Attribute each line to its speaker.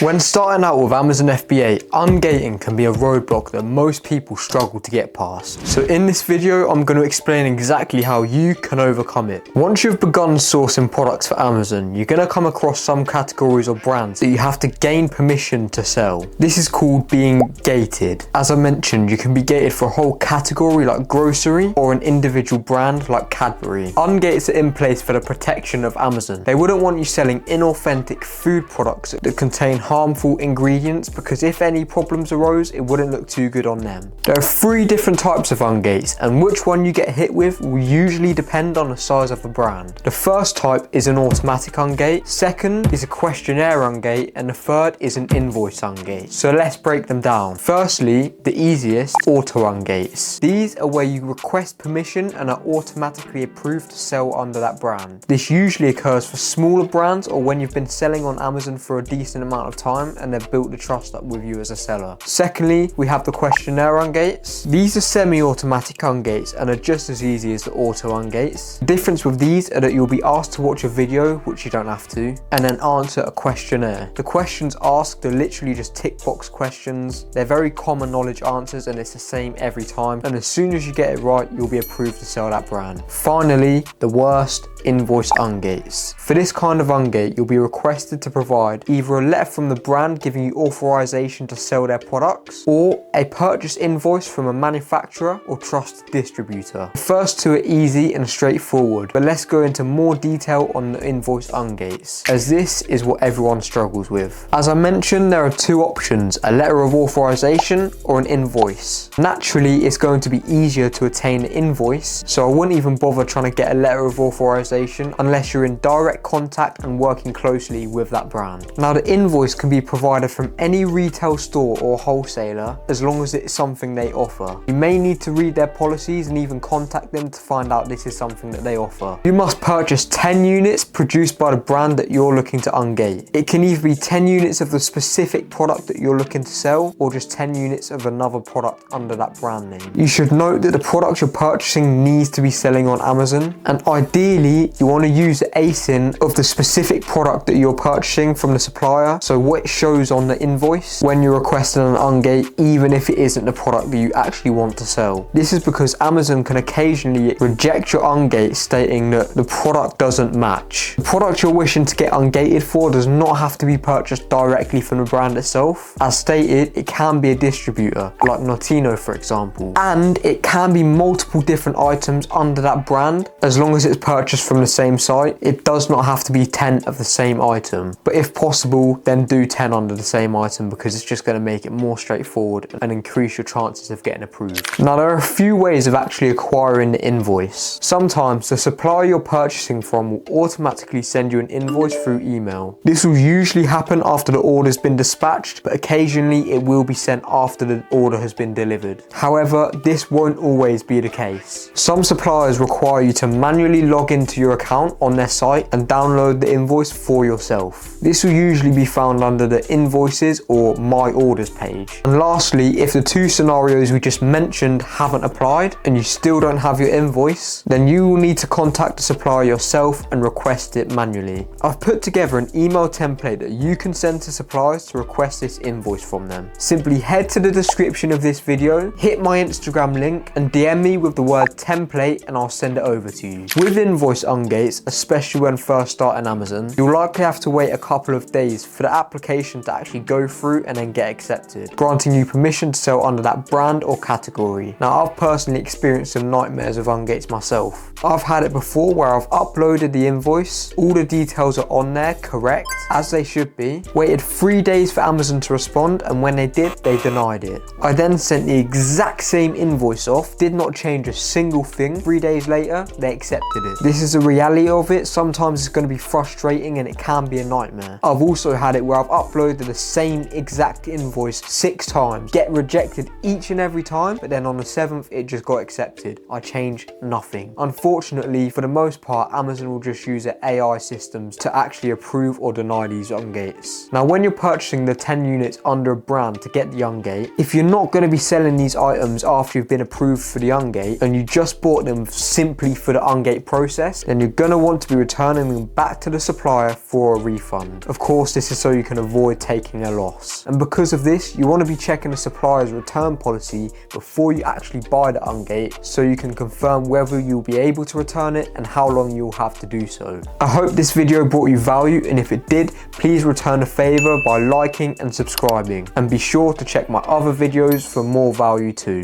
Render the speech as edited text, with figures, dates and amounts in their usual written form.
Speaker 1: When starting out with Amazon FBA, ungating can be a roadblock that most people struggle to get past. So in this video, I'm going to explain exactly how you can overcome it. Once you've begun sourcing products for Amazon, you're going to come across some categories or brands that you have to gain permission to sell. This is called being gated. As I mentioned, you can be gated for a whole category like grocery or an individual brand like Cadbury. Ungates are in place for the protection of Amazon. They wouldn't want you selling inauthentic food products that contain harmful ingredients, because if any problems arose, it wouldn't look too good on them. There are 3 different types of ungates, and which one you get hit with will usually depend on the size of the brand. The first type is an automatic ungate, second is a questionnaire ungate, and the third is an invoice ungate. So let's break them down. Firstly, the easiest, auto ungates. These are where you request permission and are automatically approved to sell under that brand. This usually occurs for smaller brands or when you've been selling on Amazon for a decent amount of time and they've built the trust up with you as a seller. Secondly, we have the questionnaire ungates. These are semi-automatic ungates and are just as easy as the auto ungates. The difference with these are that you'll be asked to watch a video, which you don't have to, and then answer a questionnaire. The questions asked are literally just tick box questions. They're very common knowledge answers and it's the same every time, and as soon as you get it right, you'll be approved to sell that brand. Finally, the worst, invoice ungates. For this kind of ungate, you'll be requested to provide either a letter from the brand giving you authorization to sell their products, or a purchase invoice from a manufacturer or trusted distributor. The first 2 are easy and straightforward, but let's go into more detail on the invoice ungates, as this is what everyone struggles with. As I mentioned, there are 2 options, a letter of authorization or an invoice. Naturally, it's going to be easier to attain an invoice, so I wouldn't even bother trying to get a letter of authorization unless you're in direct contact and working closely with that brand. Now, the invoice can be provided from any retail store or wholesaler as long as it's something they offer. You may need to read their policies and even contact them to find out this is something that they offer. You must purchase 10 units produced by the brand that you're looking to ungate. It can either be 10 units of the specific product that you're looking to sell or just 10 units of another product under that brand name. You should note that the product you're purchasing needs to be selling on Amazon, and ideally you want to use the ASIN of the specific product that you're purchasing from the supplier, so what it shows on the invoice when you're requesting an ungate, even if it isn't the product that you actually want to sell. This is because Amazon can occasionally reject your ungate stating that the product doesn't match. The product you're wishing to get ungated for does not have to be purchased directly from the brand itself. As stated, it can be a distributor, like Notino for example, and it can be multiple different items under that brand as long as it's purchased from the same site. It does not have to be 10 of the same item, but if possible, then do 10 under the same item, because it's just going to make it more straightforward and increase your chances of getting approved. Now, there are a few ways of actually acquiring the invoice. Sometimes the supplier you're purchasing from will automatically send you an invoice through email. This will usually happen after the order's been dispatched, but occasionally it will be sent after the order has been delivered. However, this won't always be the case. Some suppliers require you to manually log into your account on their site and download the invoice for yourself. This will usually be found under the invoices or my orders page. And lastly, if the 2 scenarios we just mentioned haven't applied and you still don't have your invoice, then you will need to contact the supplier yourself and request it manually. I've put together an email template that you can send to suppliers to request this invoice from them. Simply head to the description of this video, hit my Instagram link and DM me with the word template and I'll send it over to you. With invoice ungates, especially when first starting Amazon, you'll likely have to wait a couple of days for the application to actually go through and then get accepted, granting you permission to sell under that brand or category. Now, I've personally experienced some nightmares with ungates myself. I've had it before where I've uploaded the invoice, all the details are on there correct, as they should be, waited 3 days for Amazon to respond, and when they did, they denied it. I then sent the exact same invoice off, did not change a single thing. 3 days later, they accepted it. This is the reality of it. Sometimes it's going to be frustrating and it can be a nightmare. I've also had it where I've uploaded the same exact invoice 6 times, get rejected each and every time, but then on the 7th it just got accepted. I changed nothing. Unfortunately, for the most part, Amazon will just use their AI systems to actually approve or deny these ungates. Now, when you're purchasing the 10 units under a brand to get the ungate, if you're not going to be selling these items after you've been approved for the ungate and you just bought them simply for the ungate process, then you're going to want to be returning them back to the supplier for a refund. Of course, this is so you can avoid taking a loss. And because of this, you want to be checking the supplier's return policy before you actually buy the Ungate, so you can confirm whether you'll be able to return it and how long you'll have to do so. I hope this video brought you value, and if it did, please return a favor by liking and subscribing, and be sure to check my other videos for more value too.